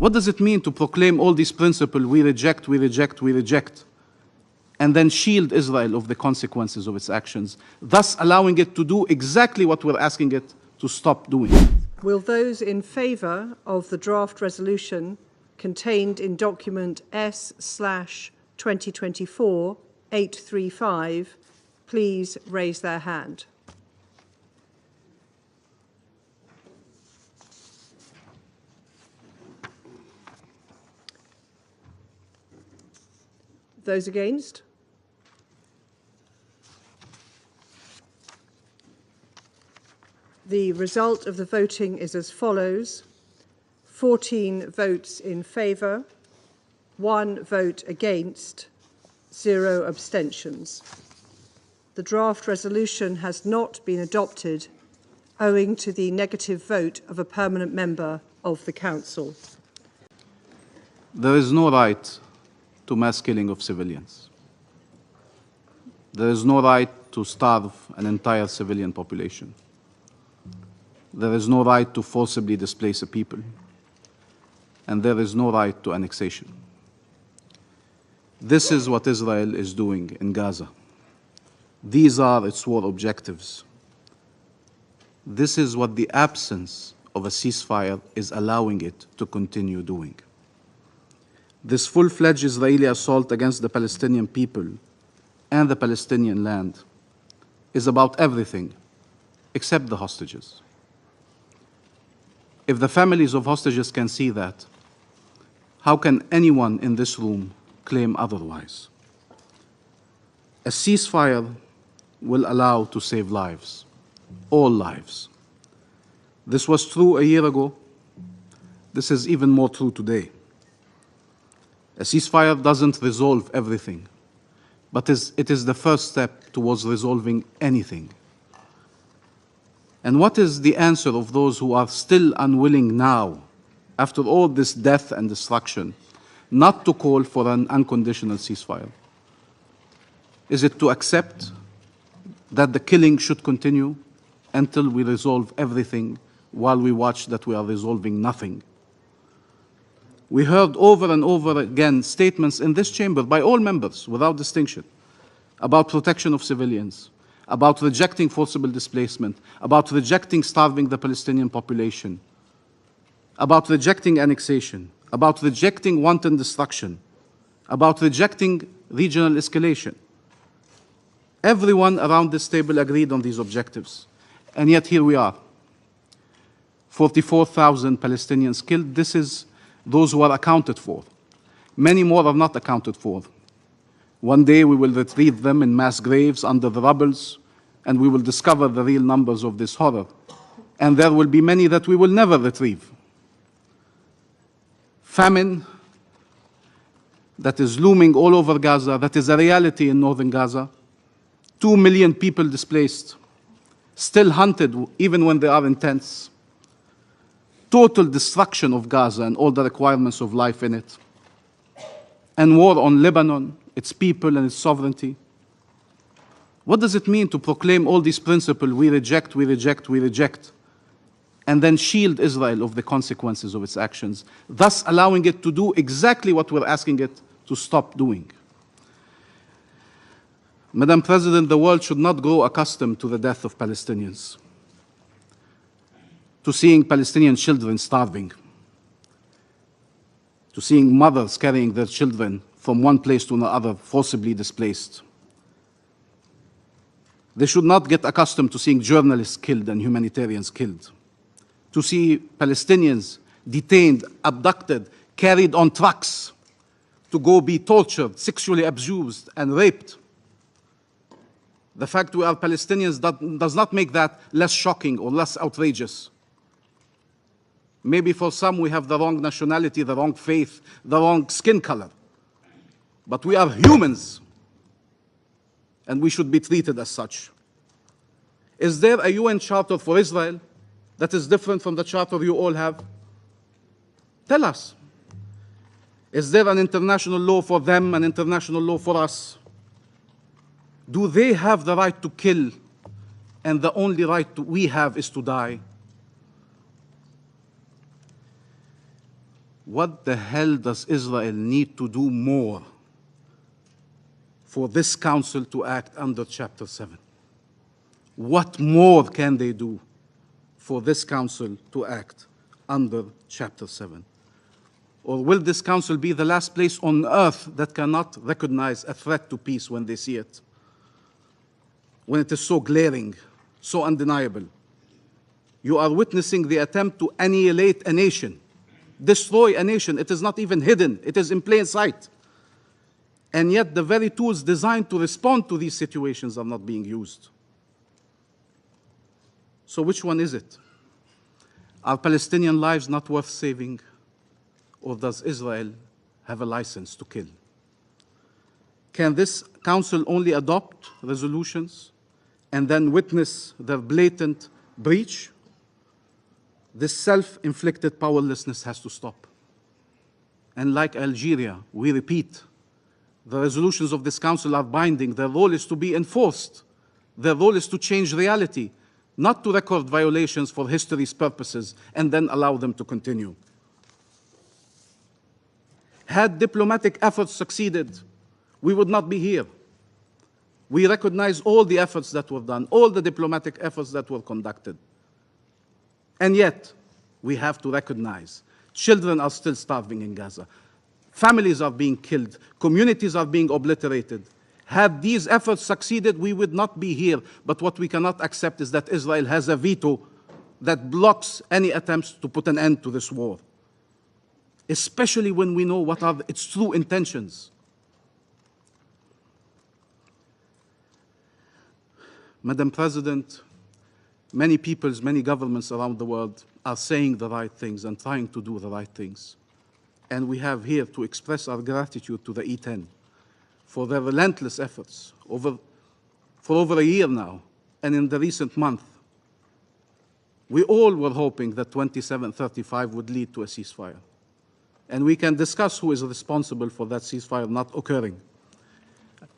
What does it mean to proclaim all these principles, we reject, we reject, we reject, and then shield Israel of the consequences of its actions, thus allowing it to do exactly what we're asking it to stop doing? Will those in favour of the draft resolution contained in document S/2024-835 please raise their hand? Those against? The result of the voting is as follows: 14 votes in favour, 1 vote against, 0 abstentions. The draft resolution has not been adopted owing to the negative vote of a permanent member of the Council. There is no right to mass killing of civilians. There is no right to starve an entire civilian population. There is no right to forcibly displace a people. And there is no right to annexation. This is what Israel is doing in Gaza. These are its war objectives. This is what the absence of a ceasefire is allowing it to continue doing. This full-fledged Israeli assault against the Palestinian people and the Palestinian land is about everything except the hostages. If the families of hostages can see that, how can anyone in this room claim otherwise? A ceasefire will allow to save lives, all lives. This was true a year ago. This is even more true today. A ceasefire doesn't resolve everything, but it is the first step towards resolving anything. And what is the answer of those who are still unwilling now, after all this death and destruction, not to call for an unconditional ceasefire? Is it to accept that the killing should continue until we resolve everything while we watch that we are resolving nothing? We heard over and over again statements in this chamber by all members without distinction about protection of civilians, about rejecting forcible displacement, about rejecting starving the Palestinian population, about rejecting annexation, about rejecting wanton destruction, about rejecting regional escalation. Everyone around this table agreed on these objectives, and yet here we are. 44,000 Palestinians killed. This is those who are accounted for. Many more are not accounted for. One day we will retrieve them in mass graves under the rubbles, and we will discover the real numbers of this horror. And there will be many that we will never retrieve. Famine that is looming all over Gaza, that is a reality in northern Gaza. 2 million people displaced, still hunted even when they are in tents. Total destruction of Gaza and all the requirements of life in it. And war on Lebanon, its people and its sovereignty. What does it mean to proclaim all these principles, we reject, we reject, we reject, and then shield Israel of the consequences of its actions, thus allowing it to do exactly what we're asking it to stop doing? Madam President, the world should not grow accustomed to the death of Palestinians, to seeing Palestinian children starving, to seeing mothers carrying their children from one place to another, forcibly displaced. They should not get accustomed to seeing journalists killed and humanitarians killed, to see Palestinians detained, abducted, carried on trucks to go be tortured, sexually abused, and raped. The fact we are Palestinians does not make that less shocking or less outrageous. Maybe for some we have the wrong nationality, the wrong faith, the wrong skin color. But we are humans, and we should be treated as such. Is there a UN charter for Israel that is different from the charter you all have? Tell us. Is there an international law for them, an international law for us? Do they have the right to kill, and the only right we have is to die? What the hell does Israel need to do more for this council to act under Chapter 7? What more can they do for this council to act under Chapter 7? Or will this council be the last place on earth that cannot recognize a threat to peace when they see it? When it is so glaring, so undeniable? You are witnessing the attempt to annihilate a nation, destroy a nation. It is not even hidden, it is in plain sight. And yet the very tools designed to respond to these situations are not being used. So which one is it? Are Palestinian lives not worth saving? Or does Israel have a license to kill? Can this council only adopt resolutions and then witness their blatant breach? This self-inflicted powerlessness has to stop. And like Algeria, we repeat, the resolutions of this council are binding. Their role is to be enforced. Their role is to change reality, not to record violations for history's purposes and then allow them to continue. Had diplomatic efforts succeeded, we would not be here. We recognize all the efforts that were done, all the diplomatic efforts that were conducted. And yet, we have to recognize children are still starving in Gaza. Families are being killed. Communities are being obliterated. Had these efforts succeeded, we would not be here. But what we cannot accept is that Israel has a veto that blocks any attempts to put an end to this war, especially when we know what are its true intentions. Madam President, many peoples, many governments around the world are saying the right things and trying to do the right things. And we have here to express our gratitude to the E10 for their relentless efforts for over a year now, and in the recent month. We all were hoping that 2735 would lead to a ceasefire. And we can discuss who is responsible for that ceasefire not occurring.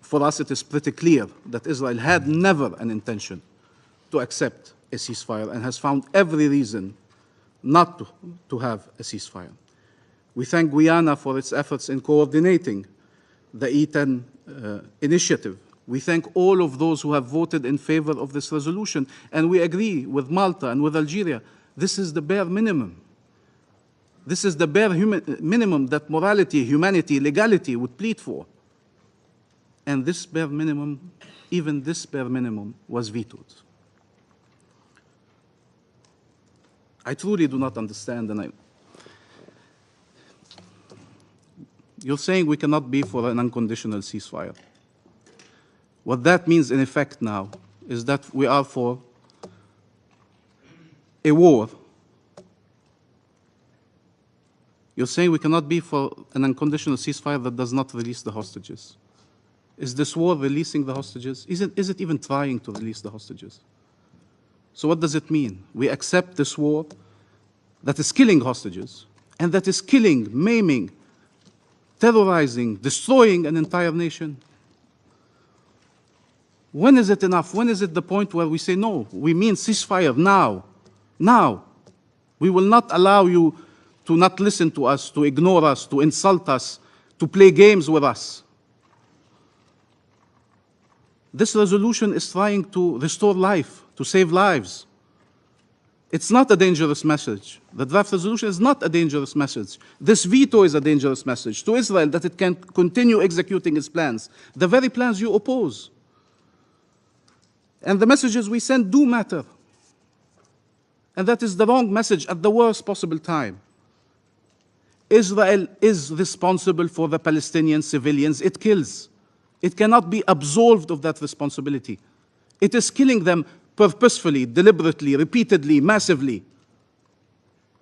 For us, it is pretty clear that Israel had never an intention to accept a ceasefire and has found every reason not to have a ceasefire. We thank Guyana for its efforts in coordinating the E10 initiative. We thank all of those who have voted in favor of this resolution, and we agree with Malta and with Algeria. This is the bare minimum. This is the bare minimum that morality, humanity, legality would plead for. And this bare minimum, even this bare minimum, was vetoed. I truly do not understand, and you're saying we cannot be for an unconditional ceasefire. What that means, in effect now, is that we are for a war. You're saying we cannot be for an unconditional ceasefire that does not release the hostages. Is this war releasing the hostages? Is it even trying to release the hostages? So what does it mean? We accept this war that is killing hostages and that is killing, maiming, terrorizing, destroying an entire nation. When is it enough? When is it the point where we say, no, we mean ceasefire now? Now. We will not allow you to not listen to us, to ignore us, to insult us, to play games with us. This resolution is trying to restore life, to save lives. It's not a dangerous message. The draft resolution is not a dangerous message. This veto is a dangerous message to Israel that it can continue executing its plans, the very plans you oppose. And the messages we send do matter. And that is the wrong message at the worst possible time. Israel is responsible for the Palestinian civilians it kills. It cannot be absolved of that responsibility. It is killing them purposefully, deliberately, repeatedly, massively.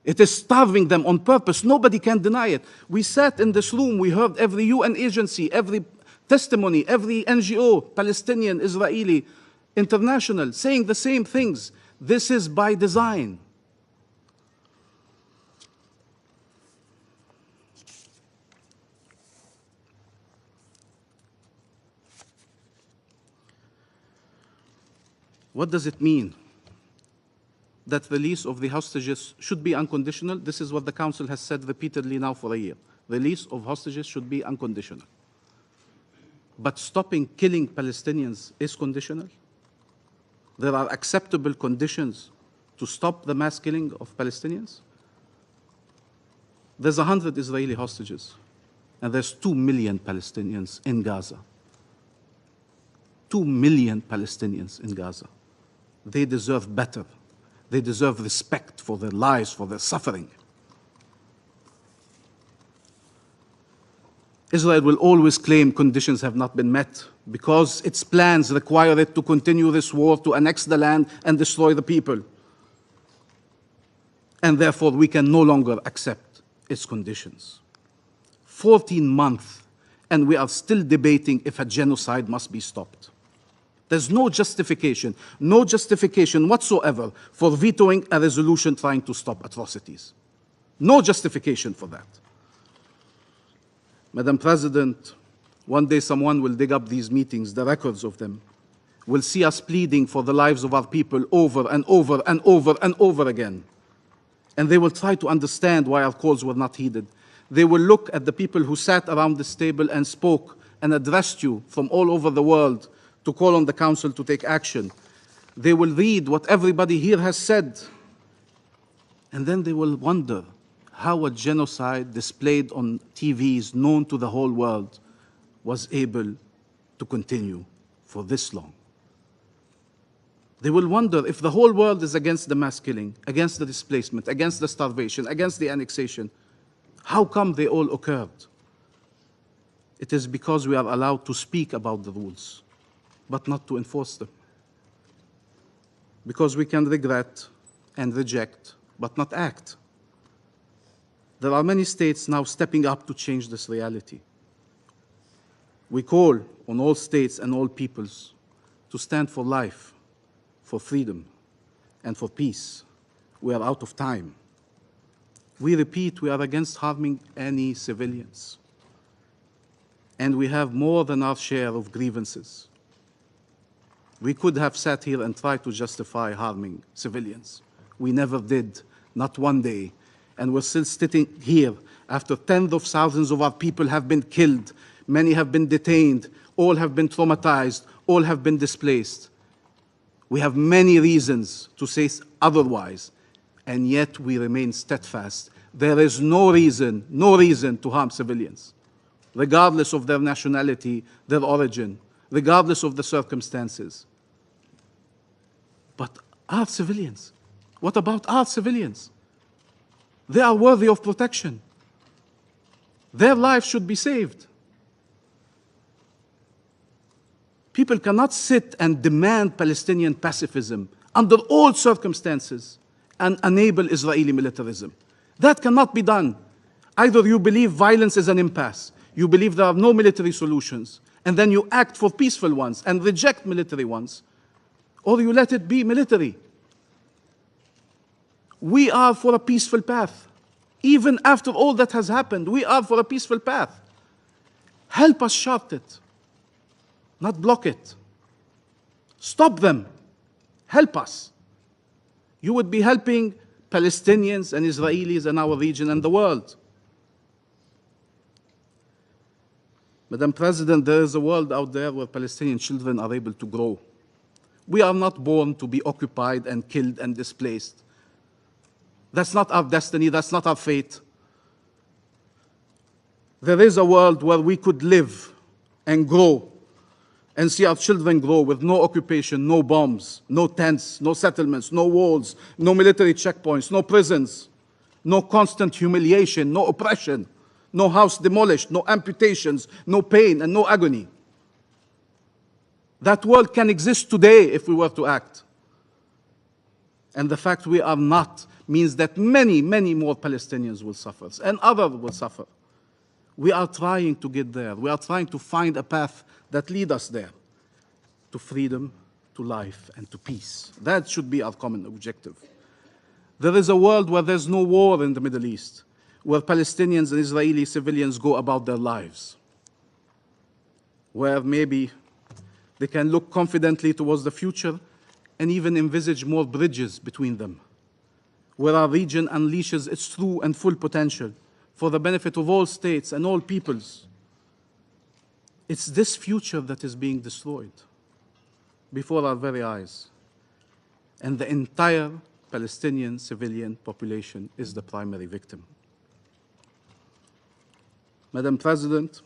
It is starving them on purpose. Nobody can deny it. We sat in this room, we heard every UN agency, every testimony, every NGO, Palestinian, Israeli, international, saying the same things. This is by design. What does it mean that release of the hostages should be unconditional. This is what the Council has said repeatedly now for a year. Release of hostages should be unconditional. But stopping killing Palestinians is conditional. There are acceptable conditions to stop the mass killing of Palestinians. There's 100 Israeli hostages, and there's 2 million Palestinians in Gaza. 2 million Palestinians in Gaza. They deserve better. They deserve respect for their lives, for their suffering. Israel will always claim conditions have not been met because its plans require it to continue this war, to annex the land and destroy the people. And therefore, we can no longer accept its conditions. 14 months, and we are still debating if a genocide must be stopped. There's no justification whatsoever for vetoing a resolution trying to stop atrocities. No justification for that. Madam President, one day someone will dig up these meetings, the records of them, will see us pleading for the lives of our people over and over and over and over again. And they will try to understand why our calls were not heeded. They will look at the people who sat around this table and spoke and addressed you from all over the world to call on the Council to take action. They will read what everybody here has said, and then they will wonder how a genocide displayed on TVs known to the whole world was able to continue for this long. They will wonder if the whole world is against the mass killing, against the displacement, against the starvation, against the annexation. How come they all occurred? It is because we are allowed to speak about the rules, but not to enforce them. Because we can regret and reject, but not act. There are many states now stepping up to change this reality. We call on all states and all peoples to stand for life, for freedom, and for peace. We are out of time. We repeat, we are against harming any civilians. And we have more than our share of grievances. We could have sat here and tried to justify harming civilians. We never did, not one day. And we're still sitting here after tens of thousands of our people have been killed. Many have been detained. All have been traumatized. All have been displaced. We have many reasons to say otherwise, and yet we remain steadfast. There is no reason to harm civilians, regardless of their nationality, their origin, regardless of the circumstances. But our civilians, what about our civilians? They are worthy of protection. Their lives should be saved. People cannot sit and demand Palestinian pacifism under all circumstances and enable Israeli militarism. That cannot be done. Either you believe violence is an impasse, you believe there are no military solutions, and then you act for peaceful ones and reject military ones, or you let it be military. We are for a peaceful path. Even after all that has happened, we are for a peaceful path. Help us chart it, not block it. Stop them. Help us. You would be helping Palestinians and Israelis in our region and the world. Madam President, there is a world out there where Palestinian children are able to grow. We are not born to be occupied and killed and displaced. That's not our destiny, that's not our fate. There is a world where we could live and grow and see our children grow with no occupation, no bombs, no tents, no settlements, no walls, no military checkpoints, no prisons, no constant humiliation, no oppression, no house demolished, no amputations, no pain and no agony. That world can exist today if we were to act. And the fact we are not means that many, many more Palestinians will suffer and others will suffer. We are trying to get there. We are trying to find a path that leads us there, to freedom, to life, and to peace. That should be our common objective. There is a world where there's no war in the Middle East, where Palestinians and Israeli civilians go about their lives, where maybe they can look confidently towards the future and even envisage more bridges between them. where our region unleashes its true and full potential for the benefit of all states and all peoples. It's this future that is being destroyed before our very eyes. And the entire Palestinian civilian population is the primary victim. Madam President,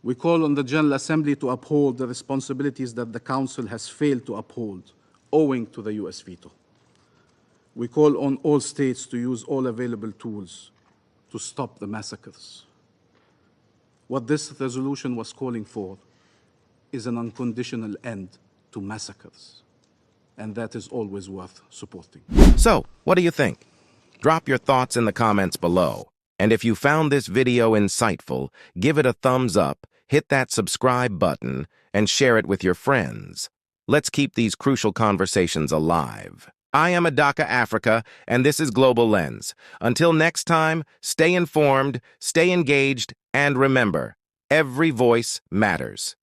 we call on the General Assembly to uphold the responsibilities that the Council has failed to uphold owing to the US veto. We call on all states to use all available tools to stop the massacres. What this resolution was calling for is an unconditional end to massacres, and that is always worth supporting. So, what do you think? Drop your thoughts in the comments below. And if you found this video insightful, give it a thumbs up, hit that subscribe button, and share it with your friends. Let's keep these crucial conversations alive. I am Adaka Africa, and this is Global Lens. Until next time, stay informed, stay engaged, and remember, every voice matters.